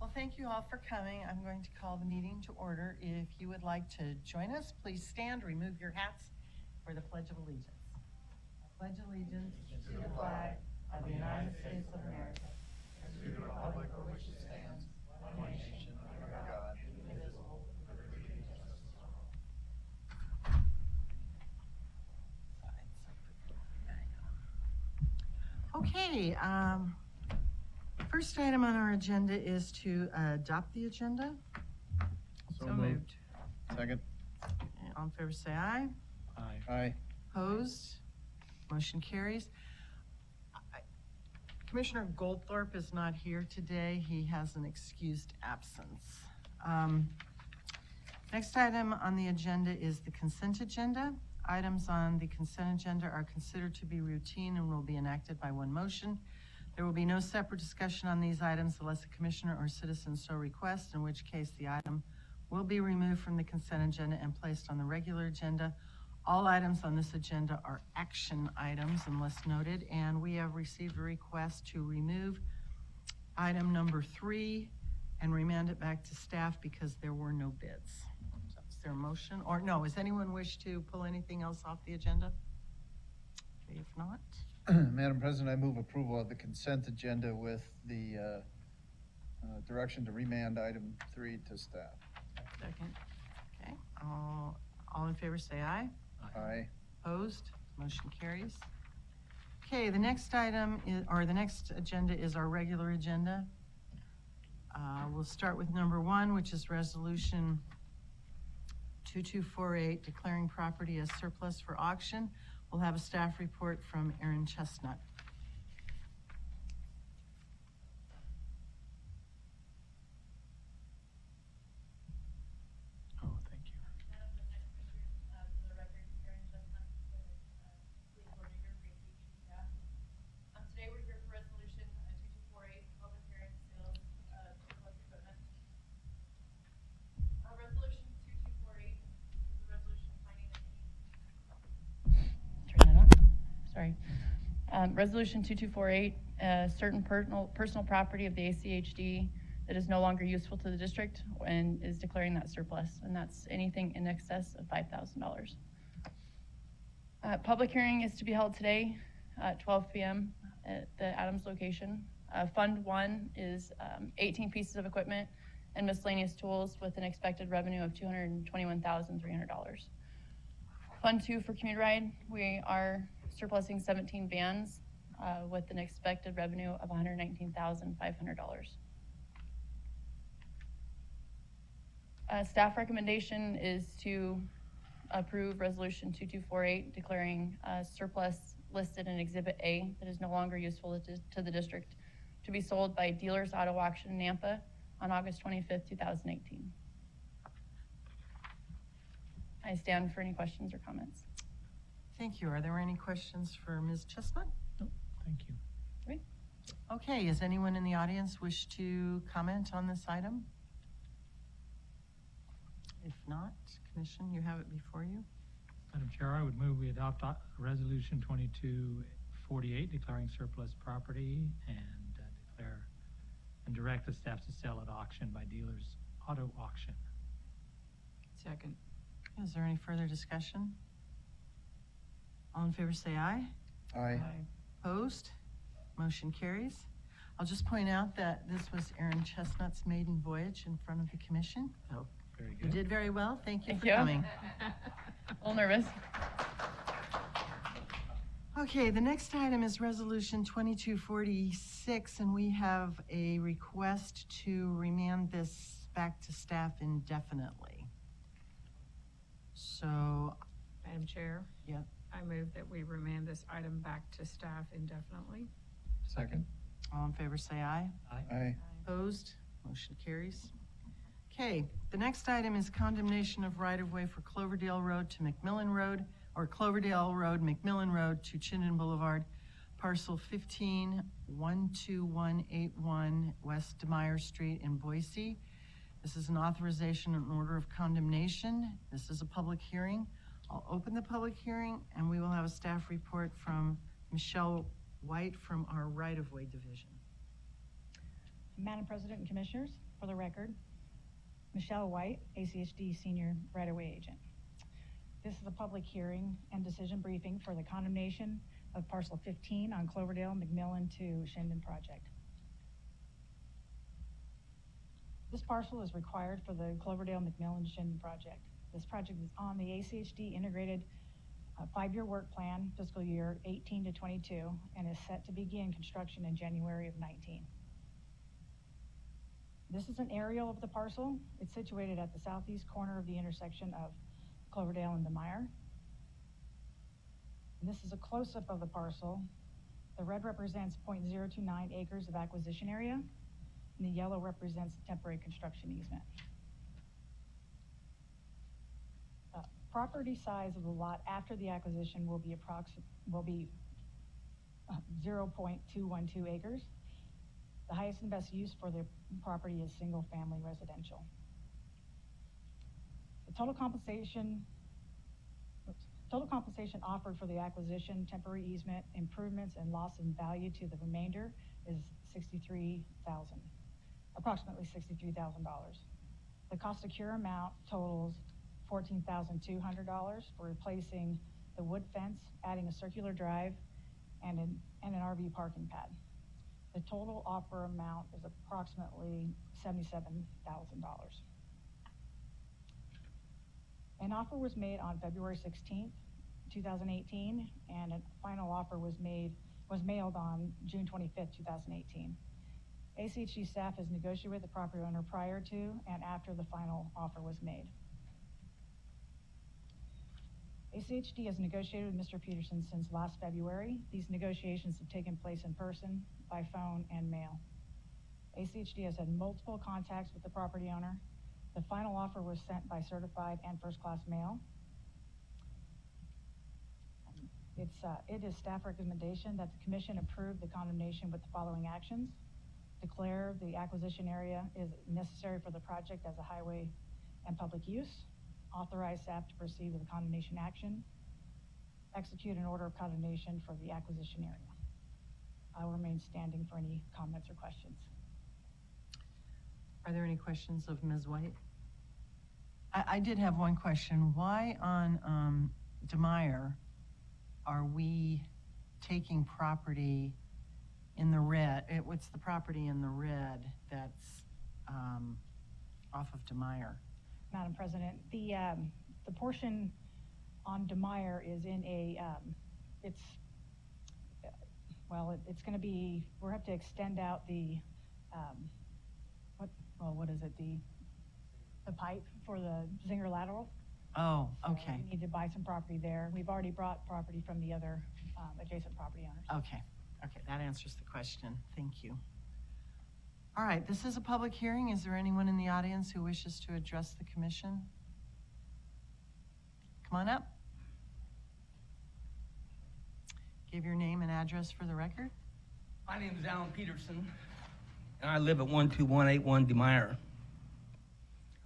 Well, thank you all for coming. I'm going to call the meeting to order. If you would like to join us, please stand, remove your hats for the Pledge of Allegiance. I pledge allegiance to the flag of the United States of America and to the republic for which it stands, one nation, under God, indivisible, with liberty and justice for all. Okay, first item on our agenda is to adopt the agenda. So moved. Second. All in favor say aye. Aye. Aye. Opposed? Motion carries. Commissioner Goldthorpe is not here today. He has an excused absence. Next item on the agenda is the consent agenda. Items on the consent agenda are considered to be routine and will be enacted by one motion. There will be no separate discussion on these items unless a commissioner or citizen so requests, in which case the item will be removed from the consent agenda and placed on the regular agenda. All items on this agenda are action items unless noted, and we have received a request to remove item number 3 and remand it back to staff because there were no bids. So is there a motion? Or no, does anyone wish to pull anything else off the agenda? Okay, if not. Madam President, I move approval of the consent agenda with the direction to remand item 3 to staff. Second. Okay, all in favor say aye. Aye. Opposed? Motion carries. Okay, the next item is, or the next agenda is our regular agenda. We'll start with number 1, which is resolution 2248, declaring property as surplus for auction. We'll have a staff report from Aaron Chestnut. Oh, thank you. Madam President, Commissioners, for the record, Aaron Chestnut, Police Coordinator, Green Beach staff. Today we're here for resolution 2248, public hearing sales of surplus equipment. Resolution 2248 is a resolution finding that any. Turn that on. Sorry. Resolution 2248, certain personal property of the ACHD that is no longer useful to the district and is declaring that surplus, and that's anything in excess of $5,000. Public hearing is to be held today at 12 p.m. at the Adams location. Fund 1 is 18 pieces of equipment and miscellaneous tools with an expected revenue of $221,300. Fund 2 for Community Ride, we are surplusing 17 vans with an expected revenue of $119,500. Staff recommendation is to approve resolution 2248, declaring surplus listed in Exhibit A that is no longer useful to the district to be sold by Dealers Auto Auction in Nampa on August 25th, 2018. I stand for any questions or comments. Thank you. Are there any questions for Ms. Chestnut? No, thank you. Great. Okay, does anyone in the audience wish to comment on this item? If not, Commission, you have it before you. Madam Chair, I would move we adopt resolution 2248, declaring surplus property and direct the staff to sell at auction by Dealers Auto Auction. Second. Is there any further discussion? All in favor say aye. Aye. Opposed? Motion carries. I'll just point out that this was Aaron Chestnut's maiden voyage in front of the commission. Oh, very You good. did very well. Thank you Thank for you. coming. A little nervous. Okay, the next item is resolution 2246, and we have a request to remand this back to staff indefinitely. So, Madam Chair, yeah, I move that we remand this item back to staff indefinitely. Second. all in favor say aye. Aye. Opposed? Motion carries. Okay, the next item is condemnation of right-of-way for Cloverdale Road to McMillan Road, or Cloverdale Road, McMillan Road to Chinden Boulevard, parcel 15-12181 West DeMeyer Street in Boise. This is an authorization and order of condemnation. This is a public hearing. I'll open the public hearing and we will have a staff report from Michelle White from our right-of-way division. Madam President and Commissioners, for the record, Michelle White, ACHD Senior Right-of-Way Agent. This is a public hearing and decision briefing for the condemnation of parcel 15 on Cloverdale McMillan to Shendon project. This parcel is required for the Cloverdale McMillan Shendon project. This project is on the ACHD integrated 5-year work plan, fiscal year 18 to 22, and is set to begin construction in January of 19. This is an aerial of the parcel. It's situated at the southeast corner of the intersection of Cloverdale and DeMeyer. And this is a close-up of the parcel. The red represents 0.029 acres of acquisition area, and the yellow represents the temporary construction easement. Property size of the lot after the acquisition will be 0.212 acres. The highest and best use for the property is single-family residential. The total compensation offered for the acquisition, temporary easement, improvements, and loss in value to the remainder is approximately $63,000. The cost to cure amount totals $14,200 for replacing the wood fence, adding a circular drive, and an RV parking pad. The total offer amount is approximately $77,000. An offer was made on February 16th, 2018, and a final offer was mailed on June 25th, 2018. ACHD staff has negotiated with the property owner prior to and after the final offer was made. ACHD has negotiated with Mr. Peterson since last February. These negotiations have taken place in person, by phone, and mail. ACHD has had multiple contacts with the property owner. The final offer was sent by certified and first-class mail. It is staff recommendation that the commission approve the condemnation with the following actions. Declare the acquisition area is necessary for the project as a highway and public use. Authorize staff to proceed with the condemnation action. Execute an order of condemnation for the acquisition area. I will remain standing for any comments or questions. Are there any questions of Ms. White? I did have one question. Why on DeMeyer are we taking property in the red? What's the property in the red that's off of DeMeyer? Madam President, the portion on DeMeyer is in a, it's going to be, we'll have to extend out the, what is it, the pipe for the Zinger lateral. Oh, So okay, we need to buy some property there. We've already brought property from the other adjacent property owners. okay, that answers the question. Thank you. All right, this is a public hearing. Is there anyone in the audience who wishes to address the commission? Come on up. Give your name and address for the record. My name is Alan Peterson, and I live at 12181 DeMeyer.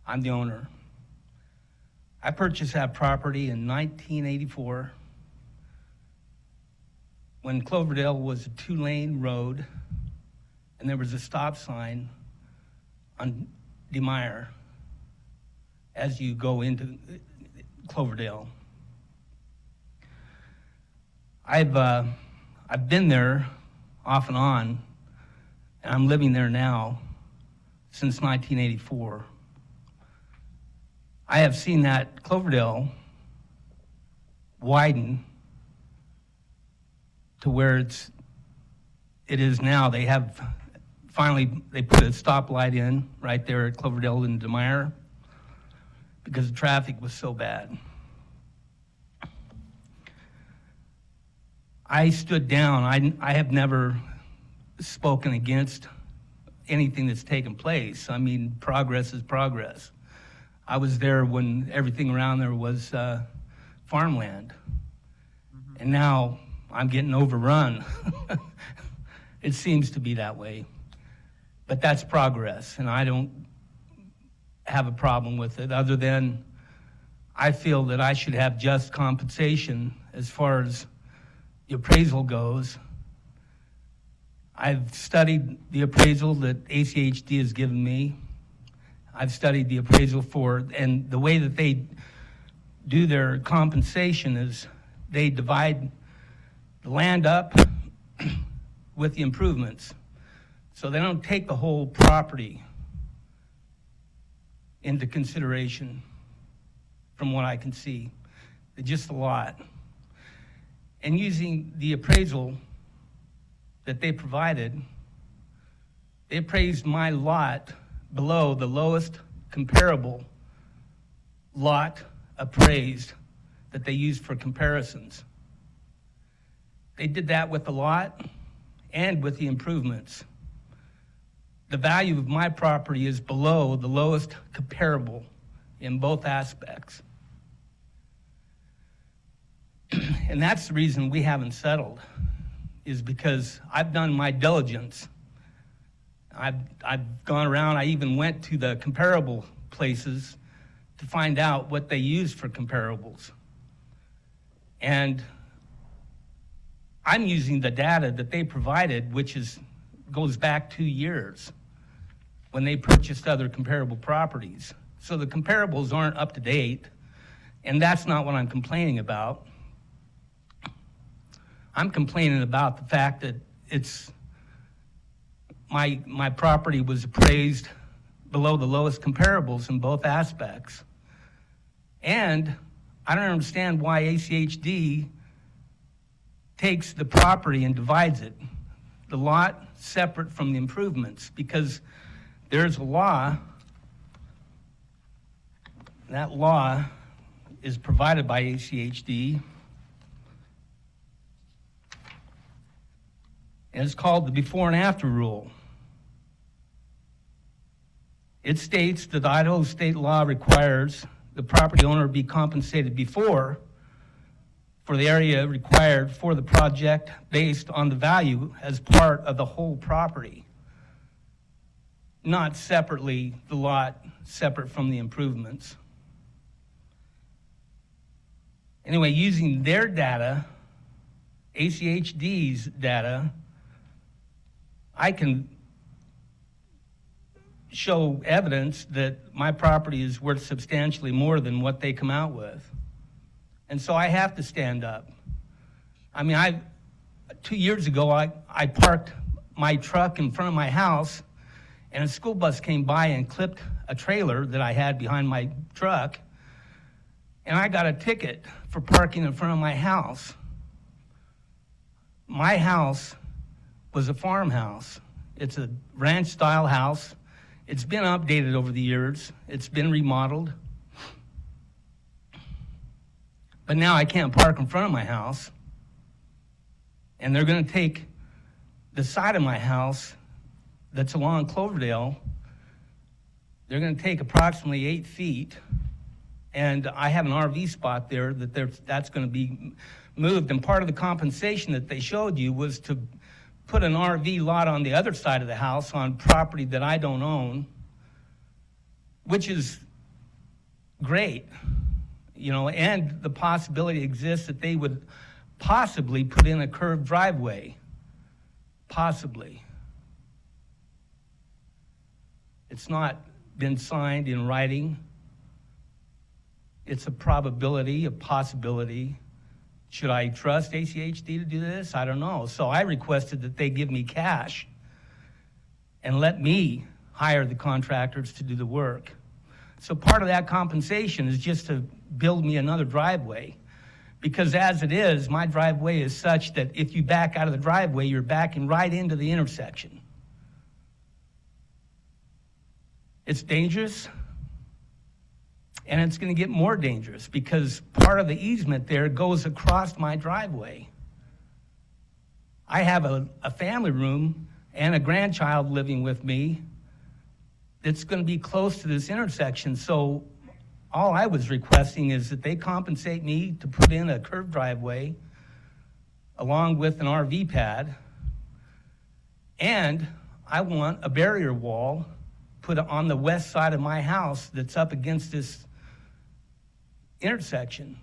I'm the owner. I purchased that property in 1984 when Cloverdale was a 2-lane road and there was a stop sign on DeMeyer as you go into Cloverdale. I've been there off and on, and I'm living there now since 1984. I have seen that Cloverdale widen to where it is now. They have they put a stoplight in right there at Cloverdale and DeMeyer because the traffic was so bad. I stood down. I have never spoken against anything that's taken place. I mean, progress is progress. I was there when everything around there was farmland. And now I'm getting overrun. It seems to be that way. But that's progress, and I don't have a problem with it, other than I feel that I should have just compensation as far as the appraisal goes. I've studied the appraisal that ACHD has given me. I've studied the appraisal and the way that they do their compensation is they divide the land up with the improvements. So they don't take the whole property into consideration from what I can see, just a lot. And using the appraisal that they provided, they appraised my lot below the lowest comparable lot appraised that they used for comparisons. They did that with the lot and with the improvements. The value of my property is below the lowest comparable in both aspects. And that's the reason we haven't settled, is because I've done my diligence. I've gone around, I even went to the comparable places to find out what they use for comparables. And I'm using the data that they provided, which goes back 2 years when they purchased other comparable properties. So the comparables aren't up to date, and that's not what I'm complaining about. I'm complaining about the fact that my property was appraised below the lowest comparables in both aspects. And I don't understand why ACHD takes the property and divides it, the lot separate from the improvements, because there's a law. That law is provided by ACHD, and it's called the before and after rule. It states that the Idaho state law requires the property owner be compensated before for the area required for the project based on the value as part of the whole property, not separately the lot separate from the improvements. Anyway, using their data, ACHD's data, I can show evidence that my property is worth substantially more than what they come out with. And so I have to stand up. I mean, 2 years ago, I parked my truck in front of my house, and a school bus came by and clipped a trailer that I had behind my truck, and I got a ticket for parking in front of my house. My house was a farmhouse. It's a ranch-style house. It's been updated over the years. It's been remodeled. But now I can't park in front of my house. And they're going to take the side of my house that's along Cloverdale. They're going to take approximately 8 feet. And I have an RV spot there that's going to be moved. And part of the compensation that they showed you was to put an RV lot on the other side of the house on property that I don't own, which is great, and the possibility exists that they would possibly put in a curved driveway, possibly. It's not been signed in writing. It's a probability, a possibility. Should I trust ACHD to do this? I don't know. So I requested that they give me cash and let me hire the contractors to do the work. So part of that compensation is just to build me another driveway. Because as it is, my driveway is such that if you back out of the driveway, you're backing right into the intersection. It's dangerous. And it's going to get more dangerous because part of the easement there goes across my driveway. I have a family room and a grandchild living with me that's going to be close to this intersection. So all I was requesting is that they compensate me to put in a curved driveway along with an RV pad. And I want a barrier wall put on the west side of my house that's up against this intersection.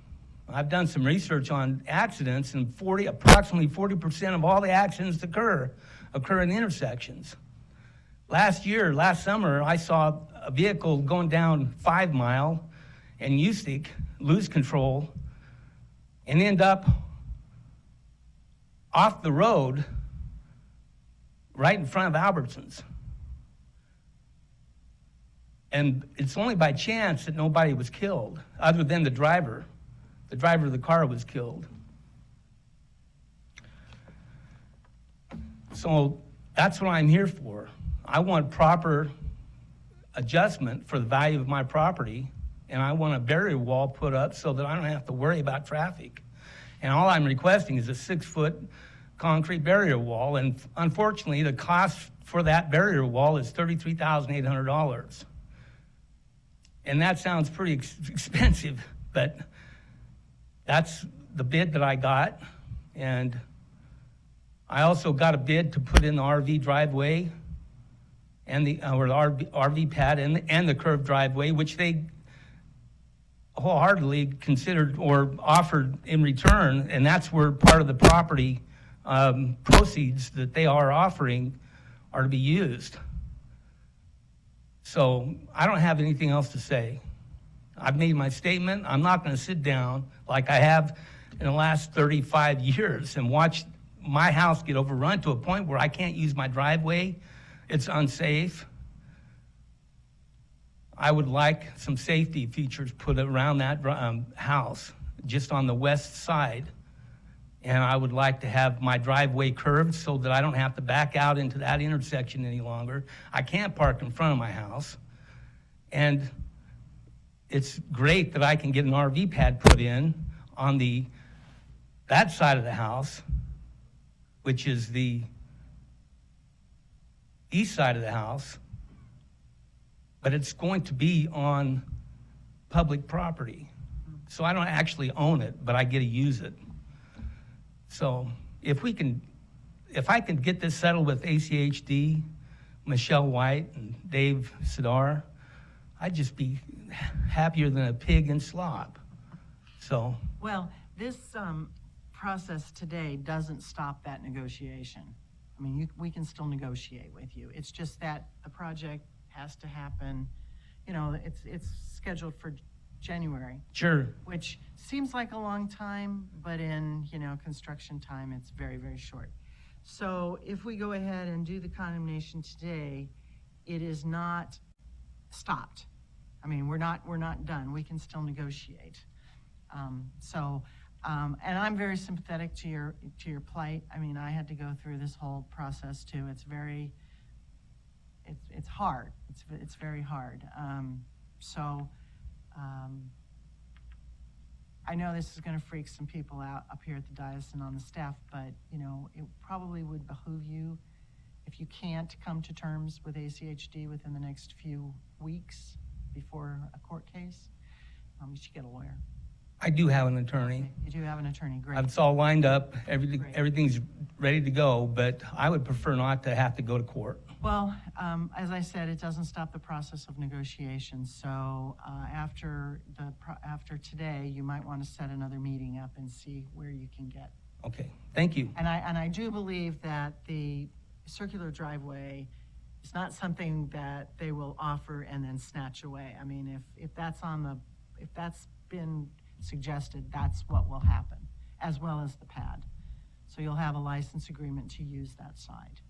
I've done some research on accidents, and approximately 40% of all the accidents that occur occur in intersections. Last summer, I saw a vehicle going down 5 Mile and Usick lose control and end up off the road right in front of Albertsons. And it's only by chance that nobody was killed, other than the driver. The driver of the car was killed. So that's what I'm here for. I want proper adjustment for the value of my property, and I want a barrier wall put up so that I don't have to worry about traffic. And all I'm requesting is a 6-foot concrete barrier wall, and unfortunately, the cost for that barrier wall is $33,800. And that sounds pretty expensive, but that's the bid that I got. And I also got a bid to put in the RV driveway and the RV pad and the curved driveway, which they wholeheartedly considered or offered in return, and that's where part of the property proceeds that they are offering are to be used. So I don't have anything else to say. I've made my statement. I'm not going to sit down like I have in the last 35 years and watch my house get overrun to a point where I can't use my driveway. It's unsafe. I would like some safety features put around that house, just on the west side. And I would like to have my driveway curved so that I don't have to back out into that intersection any longer. I can't park in front of my house. And it's great that I can get an RV pad put in on that side of the house, which is the east side of the house, but it's going to be on public property. So I don't actually own it, but I get to use it. So if I can get this settled with ACHD, Michelle White and Dave Sidar, I'd just be happier than a pig in slop. So. Well, this process today doesn't stop that negotiation. I mean, we can still negotiate with you. It's just that the project has to happen. You know, it's scheduled for January. Sure. Which seems like a long time, but in, construction time, it's very, very short. So if we go ahead and do the condemnation today, it is not stopped. I mean, we're not done. We can still negotiate. And I'm very sympathetic to your plight. I mean, I had to go through this whole process too. It's hard. It's very hard. I know this is going to freak some people out up here at the dais and on the staff, but it probably would behoove you, if you can't come to terms with ACHD within the next few weeks before a court case, you should get a lawyer. I do have an attorney. You do have an attorney, great. It's all lined up. Great. Everything's ready to go, but I would prefer not to have to go to court. Well, as I said, it doesn't stop the process of negotiation. So after today, you might want to set another meeting up and see where you can get. Okay, thank you. And I do believe that the circular driveway is not something that they will offer and then snatch away. I mean, if that's been suggested, that's what will happen, as well as the pad. So you'll have a license agreement to use that side.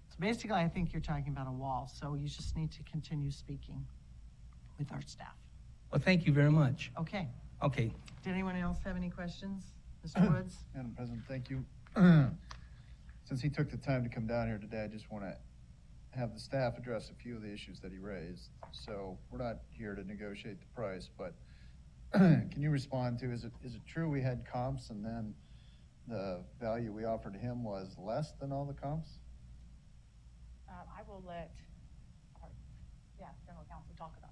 So basically, I think you're talking about a wall, so you just need to continue speaking with our staff. Well, thank you very much. Okay. Okay. Did anyone else have any questions? Mr. Woods? Madam President, thank you. Since he took the time to come down here today, I just want to have the staff address a few of the issues that he raised. So we're not here to negotiate the price, but can you respond to, is it true we had comps and then the value we offered him was less than all the comps? I will let our, General Counsel talk about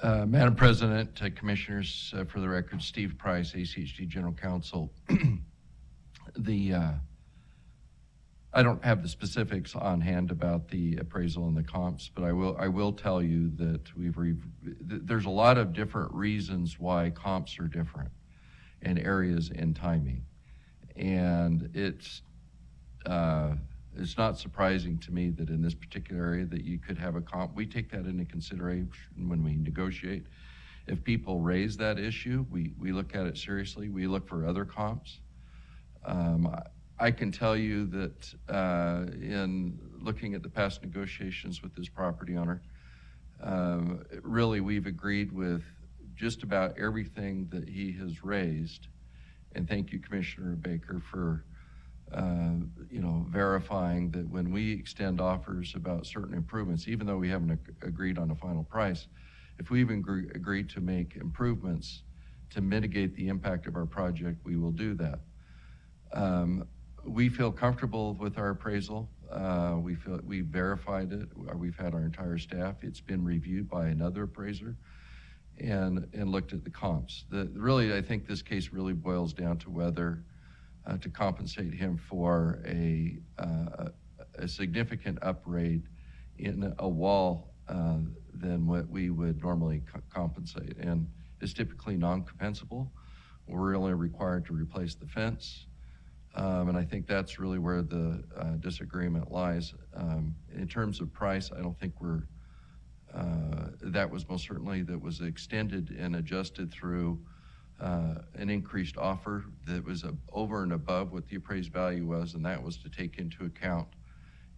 that. Madam President, Commissioners, for the record, Steve Price, ACHD General Counsel. I don't have the specifics on hand about the appraisal and the comps, but I will tell you that there's a lot of different reasons why comps are different in areas and timing. And it's not surprising to me that in this particular area that you could have a comp. We take that into consideration when we negotiate. If people raise that issue, we look at it seriously. We look for other comps. I can tell you that in looking at the past negotiations with this property owner, really we've agreed with just about everything that he has raised. And thank you, Commissioner Baker, for verifying that when we extend offers about certain improvements, even though we haven't agreed on a final price, if we've agreed to make improvements to mitigate the impact of our project, we will do that. We feel comfortable with our appraisal. We feel we verified it. We've had our entire staff. It's been reviewed by another appraiser and looked at the comps. Really, I think this case really boils down to whether to compensate him for a significant upgrade in a wall than what we would normally compensate. And it's typically non-compensable. We're only required to replace the fence. And I think that's really where the disagreement lies. In terms of price, I don't think that was most certainly that was extended and adjusted through an increased offer that was over and above what the appraised value was, and that was to take into account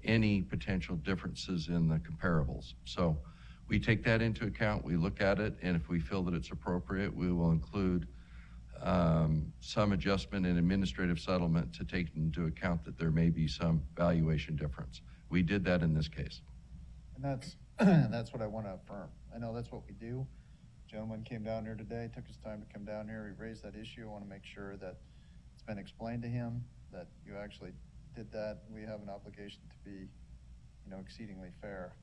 any potential differences in the comparables. So we take that into account, we look at it, and if we feel that it's appropriate, we will include some adjustment in administrative settlement to take into account that there may be some valuation difference. We did that in this case. And that's what I want to affirm. I know that's what we do. Gentleman came down here today, took his time to come down here. He raised that issue. I want to make sure that it's been explained to him that you actually did that. We have an obligation to be, exceedingly fair.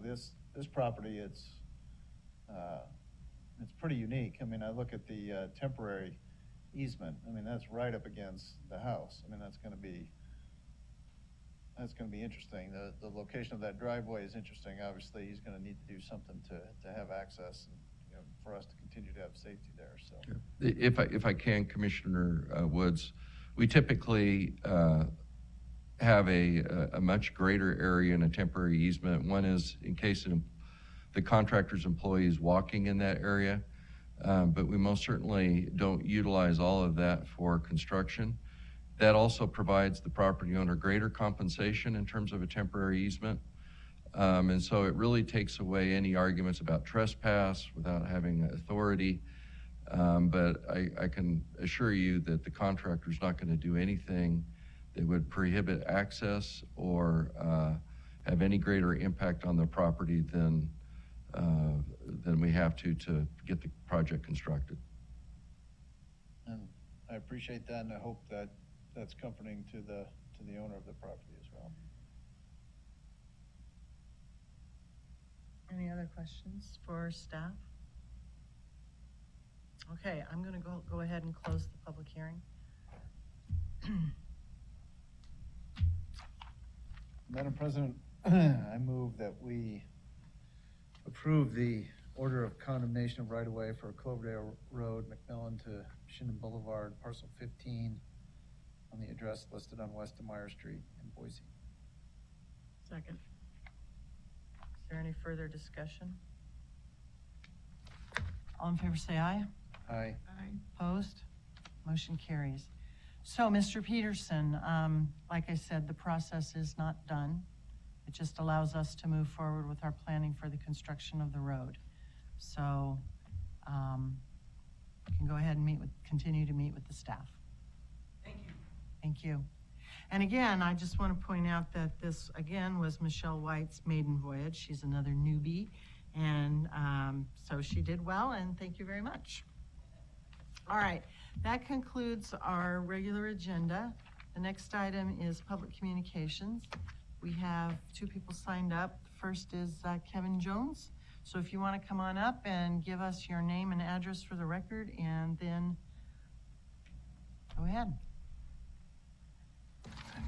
This property, it's pretty unique. I mean, I look at the temporary easement. I mean, that's right up against the house. I mean, that's going to be interesting. The location of that driveway is interesting. Obviously, he's going to need to do something to have access and for us to continue to have safety there. So, if I can, Commissioner Woods, we typically have a much greater area in a temporary easement. One is in case the contractor's employee is walking in that area, but we most certainly don't utilize all of that for construction. That also provides the property owner greater compensation in terms of a temporary easement. And so it really takes away any arguments about trespass without having authority. But I can assure you that the contractor's not going to do anything that would prohibit access or have any greater impact on the property than we have to get the project constructed. and I appreciate that, and I hope that that's comforting to the owner of the property as well. Any other questions for staff? Okay, I'm going to go ahead and close the public hearing. Madam President, I move that we approve the order of condemnation of right-of-way for Cloverdale Road, McMillan to Shinnon Boulevard, parcel 15, on the address listed on West of Meyer Street in Boise. Second. Is there any further discussion? All in favor say aye. Aye. Opposed? Motion carries. So, Mr. Peterson, like I said, the process is not done. It just allows us to move forward with our planning for the construction of the road. So, you can go ahead and continue to meet with the staff. Thank you. Thank you. And again, I just want to point out that this, again, was Michelle White's maiden voyage. She's another newbie, and so she did well, and thank you very much. All right, that concludes our regular agenda. The next item is public communications. We have two people signed up. The first is Kevin Jones. So if you want to come on up and give us your name and address for the record, and then go ahead.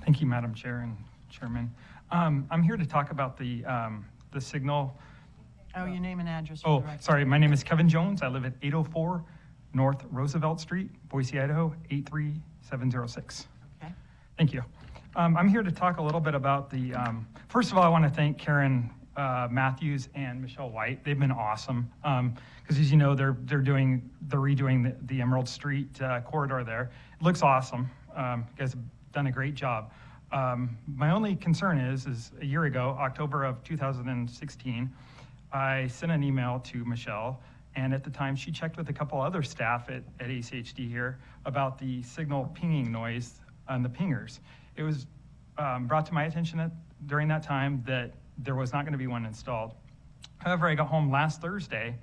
Thank you, Madam Chair and Chairman. I'm here to talk about the signal. Oh, your name and address for the record. Sorry, my name is Kevin Jones. I live at 804 North Roosevelt Street, Boise, Idaho, 706. Okay. Thank you. I'm here to talk a little bit about the, first of all, I want to thank Karen Matthews and Michelle White. They've been awesome. Because as you know, they're redoing the Emerald Street corridor there. It looks awesome. You guys have done a great job. My only concern is a year ago, October of 2016, I sent an email to Michelle, and at the time she checked with a couple other staff at ACHD here about the signal pinging noise on the pingers. It was brought to my attention during that time that there was not going to be one installed. However, I got home last Thursday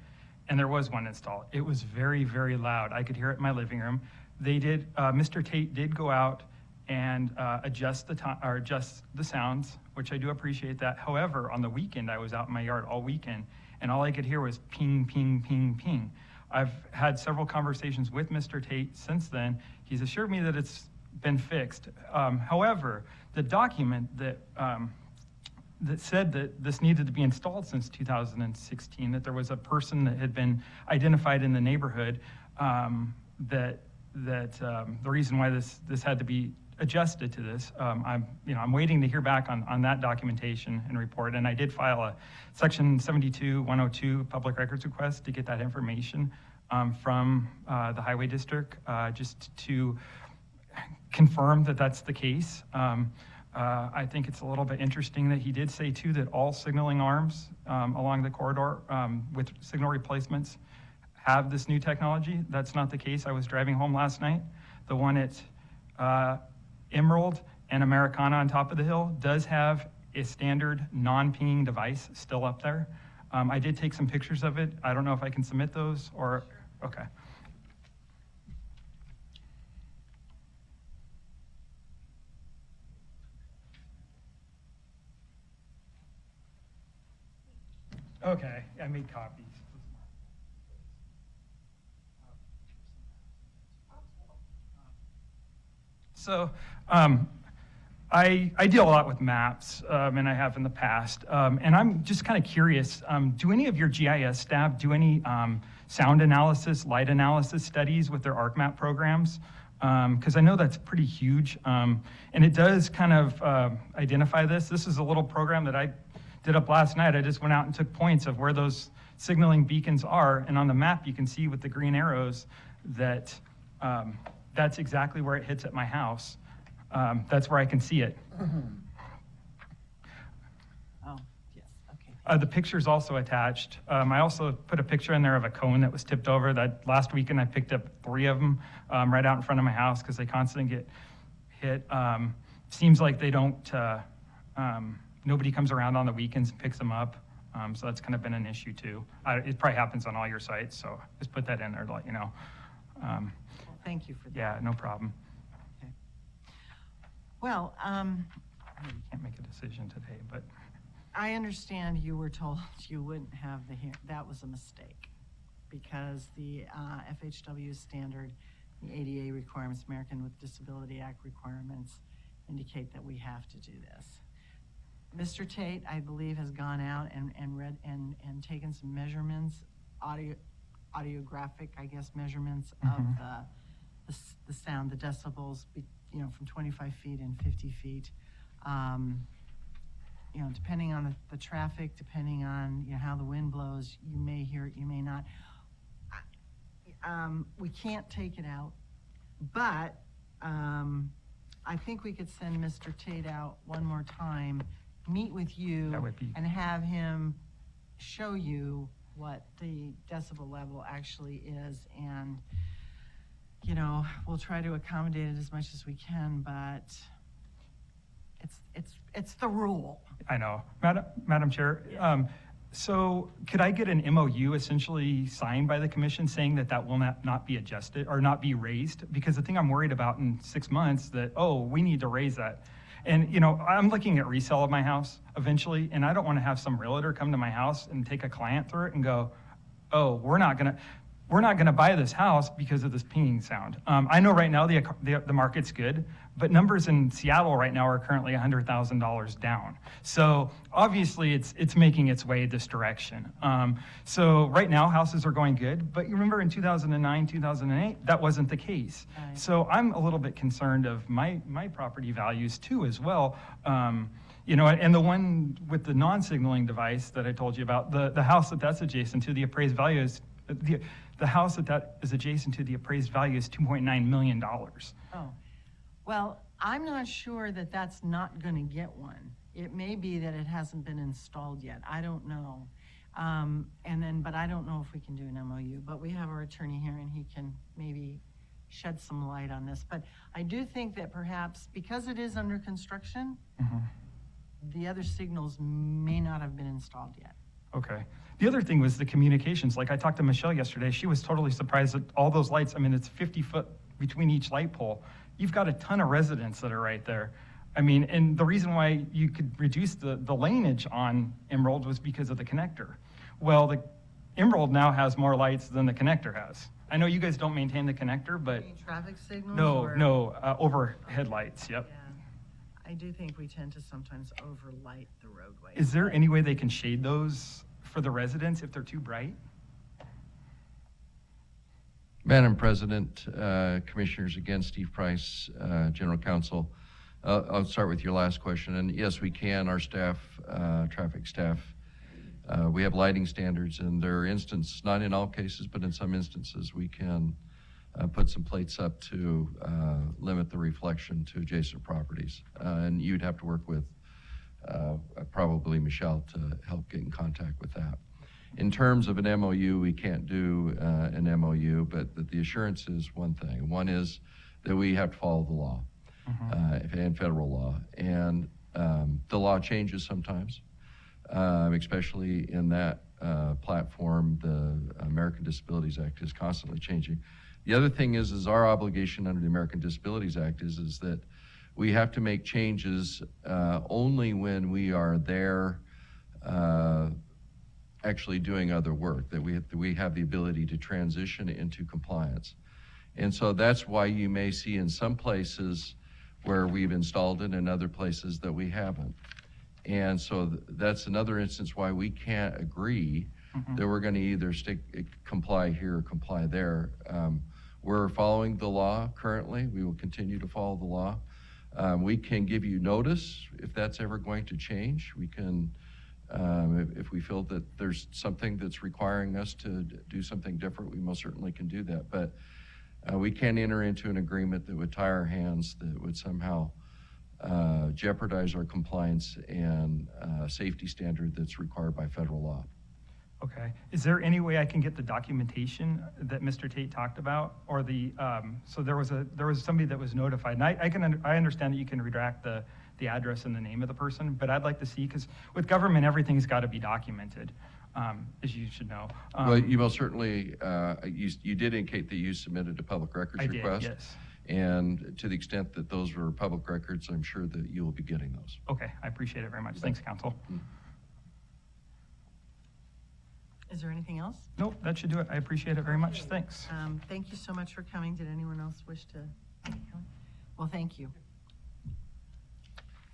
and there was one installed. It was very, very loud. I could hear it in my living room. They did, Mr. Tate did go out and adjust the sounds, which I do appreciate that. However, on the weekend, I was out in my yard all weekend, and all I could hear was ping, ping, ping, ping. I've had several conversations with Mr. Tate since then. He's assured me that it's been fixed. However, the document that said that this needed to be installed since 2016, that there was a person that had been identified in the neighborhood, that the reason why this had to be adjusted to this. I'm waiting to hear back on that documentation and report, and I did file a Section 72-102 public records request to get that information from the Highway District, just to confirm that that's the case. I think it's a little bit interesting that he did say too that all signaling arms along the corridor with signal replacements have this new technology. That's not the case. I was driving home last night. The one at Emerald and Americana on top of the hill does have a standard non-pinging device still up there. I did take some pictures of it. I don't know if I can submit those or, okay. Okay, I made copies. So I deal a lot with maps, and I have in the past. And I'm just kind of curious, do any of your GIS staff do any sound analysis, light analysis studies with their ArcMap programs? Because I know that's pretty huge. And it does kind of identify this. This is a little program that I did up last night. I just went out and took points of where those signaling beacons are. And on the map, you can see with the green arrows that that's exactly where it hits at my house. That's where I can see it. Oh, yes, okay. The picture's also attached. I also put a picture in there of a cone that was tipped over. That last weekend I picked up 3 of them right out in front of my house because they constantly get hit. Seems like they don't, nobody comes around on the weekends and picks them up. So that's kind of been an issue too. It probably happens on all your sites, so just put that in there to let you know. Well, thank you for that. Yeah, no problem. Okay. Well, We can't make a decision today, but I understand you were told you wouldn't have the hearing. That was a mistake because the FHW standard, the ADA requirements, American with Disability Act requirements indicate that we have to do this. Mr. Tate, I believe, has gone out and read and taken some measurements, audiographic, I guess, measurements of the sound, the decibels, from 25 feet and 50 feet. Depending on the traffic, depending on how the wind blows, you may hear it, you may not. We can't take it out, but I think we could send Mr. Tate out one more time, meet with you, That would be- and have him show you what the decibel level actually is. And, we'll try to accommodate it as much as we can, but it's the rule. I know. Madam Chair, so could I get an MOU essentially signed by the commission saying that will not be adjusted or not be raised? Because the thing I'm worried about in 6 months that, we need to raise that. And, I'm looking at resale of my house eventually, and I don't want to have some realtor come to my house and take a client through it and go, we're not going to. we're not going to buy this house because of this pinging sound. I know right now the market's good, but numbers in Seattle right now are currently $100,000 down. So obviously it's making its way this direction. So right now houses are going good, but you remember in 2009, 2008, that wasn't the case. Right. So I'm a little bit concerned of my property values too as well. You know, and the one with the non-signaling device that I told you about, the house that's adjacent to the appraised value is, the house that is adjacent to the appraised value is $2.9 million. Oh, well, I'm not sure that that's not gonna get one. It may be that it hasn't been installed yet. I don't know. But I don't know if we can do an MOU, but we have our attorney here and he can maybe shed some light on this. But I do think that perhaps because it is under construction, the other signals may not have been installed yet. Okay. The other thing was the communications. Like I talked to Michelle yesterday, she was totally surprised at all those lights. I mean, it's 50 foot between each light pole. You've got a ton of residents that are right there. I mean, and the reason why you could reduce the laneage on Emerald was because of the connector. Well, the Emerald now has more lights than the connector has. I know you guys don't maintain the connector, but Any traffic signals? no, overhead lights, yep. Yeah, I do think we tend to sometimes overlight the roadway. Is there any way they can shade those for the residents if they're too bright? Madam President, Commissioners, again, Steve Price, General Counsel. I'll start with your last question. And yes, we can, our staff, traffic staff, we have lighting standards, and there are instances, not in all cases, but in some instances, we can put some plates up to limit the reflection to adjacent properties. And you'd have to work with probably Michelle to help get in contact with that. In terms of an MOU, we can't do an MOU, but the assurance is one thing. One is that we have to follow the law and federal law. And the law changes sometimes, especially in that platform. The American Disabilities Act is constantly changing. The other thing is our obligation under the American Disabilities Act is that we have to make changes only when we are there actually doing other work, that we have the ability to transition into compliance. And so that's why you may see in some places where we've installed it and other places that we haven't. And so that's another instance why we can't agree that we're going to either comply here or comply there. We're following the law currently. We will continue to follow the law. We can give you notice if that's ever going to change. We can, if we feel that there's something that's requiring us to do something different, we most certainly can do that. But we can't enter into an agreement that would tie our hands, that would somehow jeopardize our compliance and safety standard that's required by federal law. Okay. Is there any way I can get the documentation that Mr. Tate talked about, or the so there was somebody that was notified, and I understand that you can redact the address and the name of the person, but I'd like to see, because with government everything's got to be documented, as you should know. Well, you most certainly you did indicate that you submitted a public records request. I did, yes. And to the extent that those were public records, I'm sure that you will be getting those. Okay, I appreciate it very much. Thanks, Council. Is there anything else? Nope, that should do it. I appreciate it very much. Thanks. Thank you so much for coming. Did anyone else wish to come? Well, thank you.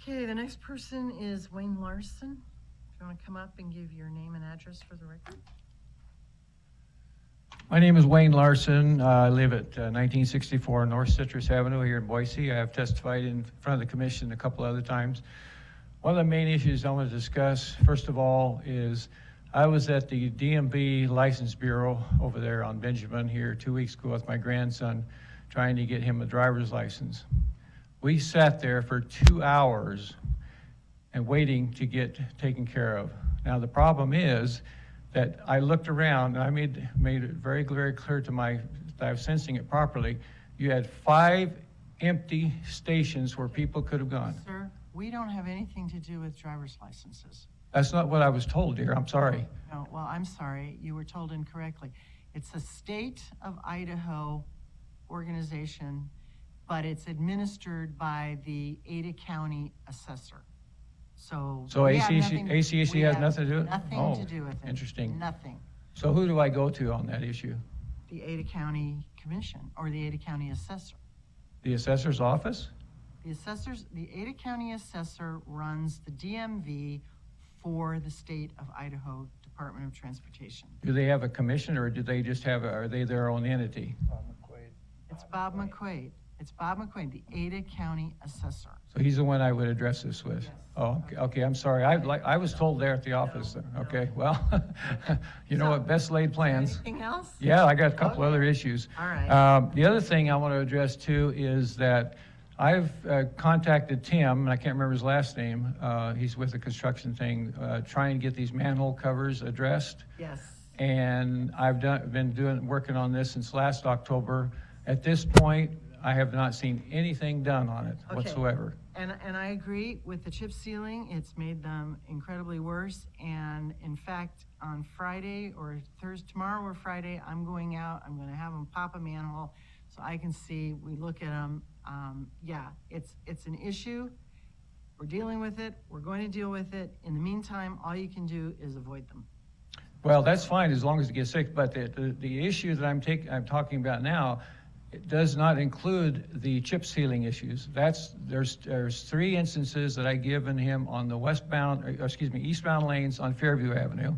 Okay, the next person is Wayne Larson. If you want to come up and give your name and address for the record. My name is Wayne Larson. I live at 1964 North Citrus Avenue here in Boise. I have testified in front of the commission a couple other times. One of the main issues I want to discuss, first of all, is I was at the DMV License Bureau over there on Benjamin here 2 weeks ago with my grandson, trying to get him a driver's license. We sat there for 2 hours and waiting to get taken care of. Now the problem is that I looked around and I made it very, very clear to that I was sensing it properly. You had 5 empty stations where people could have gone. Sir, we don't have anything to do with driver's licenses. That's not what I was told, dear. I'm sorry. No, well, I'm sorry. You were told incorrectly. It's a state of Idaho organization, but it's administered by the Ada County assessor. So we have ACAC has nothing to do with it? Nothing to do with it. Interesting. Nothing. So who do I go to on that issue? the Ada County Commission or the Ada County Assessor. The assessor's office? The Ada County Assessor runs the DMV for the state of Idaho Department of Transportation. Do they have a commission, or do they just have, are they their own entity? Bob McQuaid. It's Bob McQuaid. It's Bob McQuaid, the Ada County Assessor. So he's the one I would address this with? Yes. Oh, okay, I'm sorry. I was told there at the office there. Okay, well, you know what, best laid plans. Anything else? Yeah, I got a couple Okay. other issues. All right. The other thing I want to address too is that I've contacted Tim, and I can't remember his last name, he's with the construction thing, trying to get these manhole covers addressed. Yes. And I've been working on this since last October. At this point, I have not seen anything done on it Okay. whatsoever. And I agree with the chip sealing. It's made them incredibly worse. And in fact, on Friday or Thursday, tomorrow or Friday, I'm going out. I'm going to have them pop a manhole so I can see. We look at them. Yeah, it's an issue. We're dealing with it. We're going to deal with it. In the meantime, all you can do is avoid them. Well, that's fine as long as it gets fixed, but the issue that I'm talking about now, it does not include the chip sealing issues. There's 3 instances that I've given him on the eastbound lanes on Fairview Avenue.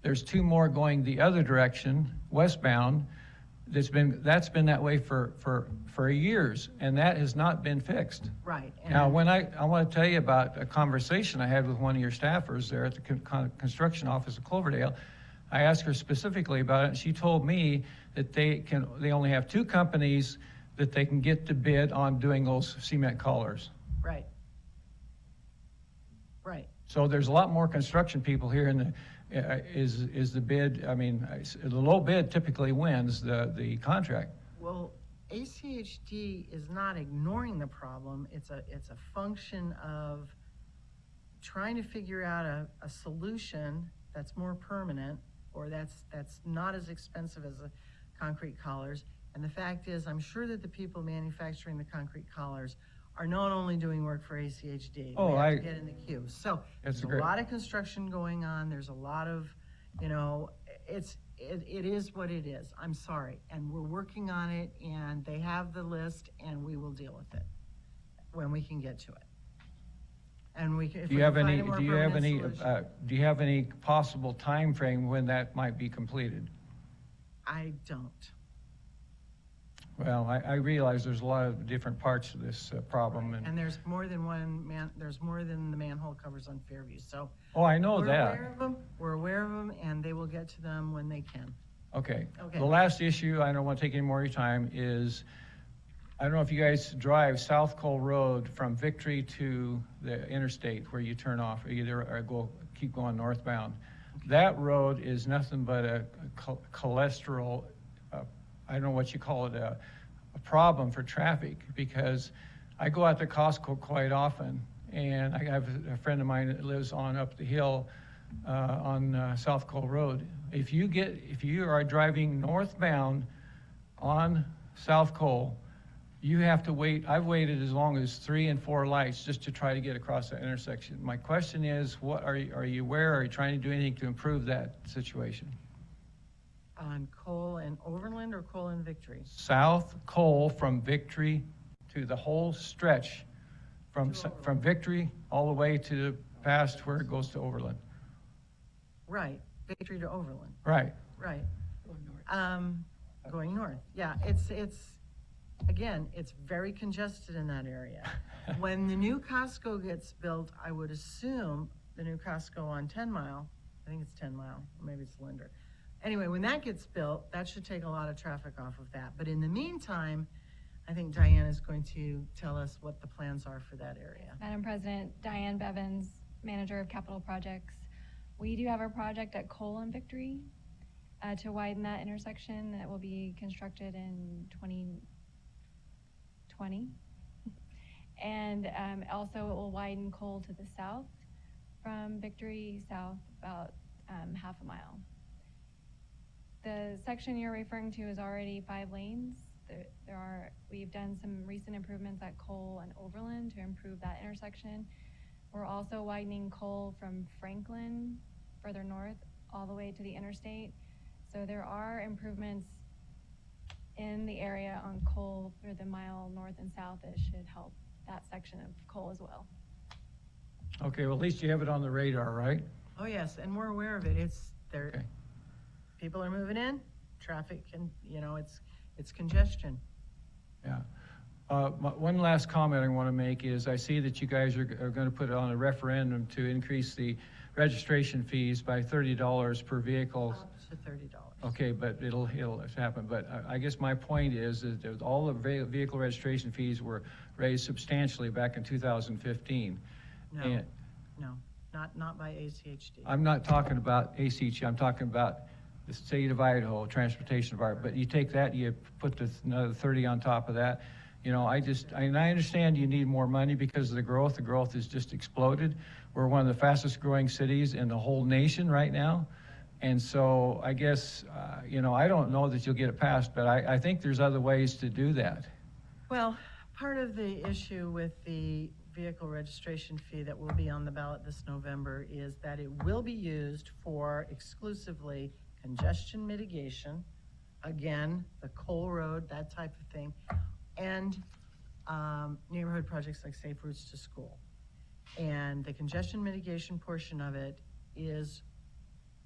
There's 2 more going the other direction, westbound. That's been that way for years, and that has not been fixed. Right. Now, when I want to tell you about a conversation I had with one of your staffers there at the construction office of Cloverdale. I asked her specifically about it, and she told me that they only have 2 companies that they can get to bid on doing those cement collars. Right. Right. So there's a lot more construction people here in the, is the bid, I mean, the low bid typically wins the contract. Well, ACHD is not ignoring the problem. It's a function of trying to figure out a solution that's more permanent or that's not as expensive as the concrete collars. And the fact is, I'm sure that the people manufacturing the concrete collars are not only doing work for ACHD. Oh, they have to get in the queue. So That's there's a great. lot of construction going on. There's a lot of, it is what it is. I'm sorry. And we're working on it, and they have the list, and we will deal with it when we can get to it. And we can, if Do we you can have find any, a more do you have permanent any, solution. do you have any possible time frame when that might be completed? I don't. Well, I realize there's a lot of different parts to this problem, And there's more than there's more than the manhole covers on Fairview. So oh, I know we're that. aware of them. We're aware of them, and they will get to them when they can. Okay. Okay. The last issue, I don't want to take any more of your time, is I don't know if you guys drive South Cole Road from Victory to the interstate where you turn off, or keep going northbound. That road is nothing but a cholesterol, I don't know what you call it, a problem for traffic, because I go out to Costco quite often, and I have a friend of mine that lives on up the hill on South Cole Road. If you are driving northbound on South Cole, you have to wait. I've waited as long as 3 and 4 lights just to try to get across that intersection. My question is, what are you aware? Are you trying to do anything to improve that situation? On Cole and Overland or Cole and Victory? South Cole from Victory to the whole stretch from Victory all the way to past where it goes to Overland. Right, Victory to Overland. Right. Right. Going north. Yeah, it's again, it's very congested in that area. When the new Costco gets built, I would assume the new Costco on 10 Mile, I think it's 10 Mile, or maybe it's Linder. Anyway, when that gets built, that should take a lot of traffic off of that. But in the meantime, I think Diane is going to tell us what the plans are for that area. Madam President, Diane Bevins, Manager of Capital Projects. We do have a project at Cole and Victory to widen that intersection that will be constructed in 2020. And also it will widen Cole to the south from Victory south about half a mile. The section you're referring to is already 5 lanes. We've done some recent improvements at Cole and Overland to improve that intersection. We're also widening Cole from Franklin further north all the way to the interstate. So there are improvements in the area on Cole for the mile north and south, it should help that section of Cole as well. Okay, well, at least you have it on the radar, right? Oh, yes, and we're aware of it. It's there. Okay. People are moving in, traffic and, it's congestion. Yeah. One last comment I want to make is I see that you guys are going to put it on a referendum to increase the registration fees by $30 per vehicle. Up to $30. Okay, but it'll happen. But I guess my point is that all the vehicle registration fees were raised substantially back in 2015. No, And no, not by ACHD. I'm not talking about ACG, I'm talking about the state of Idaho, transportation department. But you take that, you put another 30 on top of that. I understand you need more money because of the growth. The growth has just exploded. We're one of the fastest growing cities in the whole nation right now. And so I guess, I don't know that you'll get it passed, but I think there's other ways to do that. Well, part of the issue with the vehicle registration fee that will be on the ballot this November is that it will be used for exclusively congestion mitigation, again, the Cole Road, that type of thing, and neighborhood projects like Safe Routes to School. And the congestion mitigation portion of it is,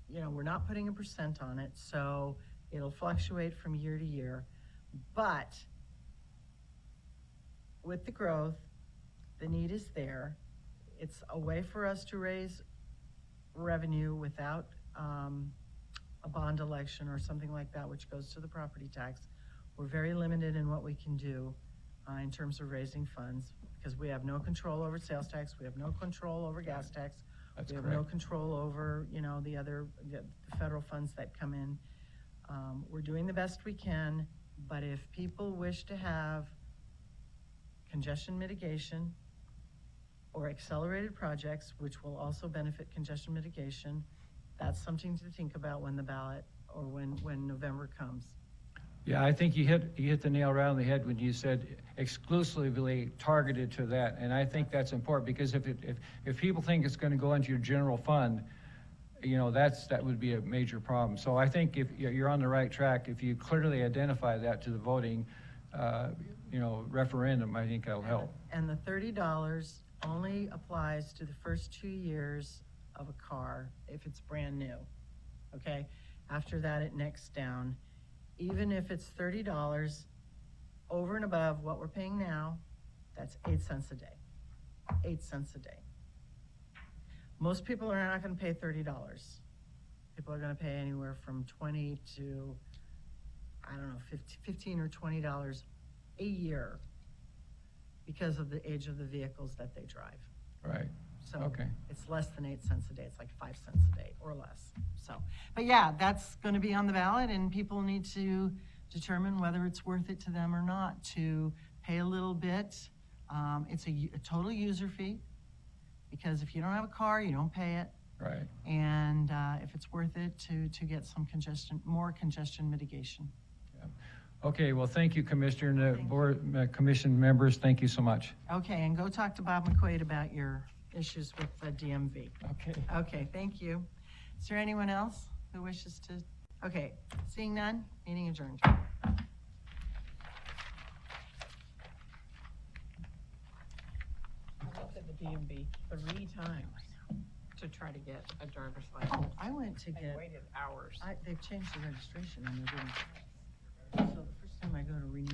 we're not putting a percent on it, so it'll fluctuate from year to year. But with the growth, the need is there. It's a way for us to raise revenue without a bond election or something like that, which goes to the property tax. We're very limited in what we can do in terms of raising funds because we have no control over sales tax. We have no control over gas tax. That's We have correct. no control over, the federal funds that come in. We're doing the best we can, but if people wish to have congestion mitigation or accelerated projects, which will also benefit congestion mitigation, that's something to think about when the ballot or when November comes. Yeah, I think you hit the nail right on the head when you said exclusively targeted to that, and I think that's important because if people think it's going to go into your general fund, that would be a major problem. So I think if you're on the right track, if you clearly identify that to the voting, referendum, I think that'll help. And the $30 only applies to the first 2 years of a car if it's brand new, okay? After that, it necks down. Even if it's $30 over and above what we're paying now, that's 8 cents a day. 8 cents a day. Most people are not gonna pay $30. People are gonna pay anywhere from 20 to, I don't know, $15 or $20 a year because of the age of the vehicles that they drive. Right. So Okay. it's less than 8 cents a day. It's like 5 cents a day or less. So, but yeah, that's going to be on the ballot and people need to determine whether it's worth it to them or not to pay a little bit. It's a total user fee because if you don't have a car, you don't pay it. Right. And if it's worth it to get some more congestion mitigation. Okay, well, thank you, Commissioner, and the Thank board, commission members, thank you so much. Okay, and go talk to Bob McQuaid about your issues with the DMV. Okay. Okay, thank you. Is there anyone else who wishes to? Okay, seeing none, meeting adjourned. I went to the DMV 3 times to try to get a driver's license. Oh, I went to I get, waited hours. they've changed the registration and they're doing, so the first time I go to renew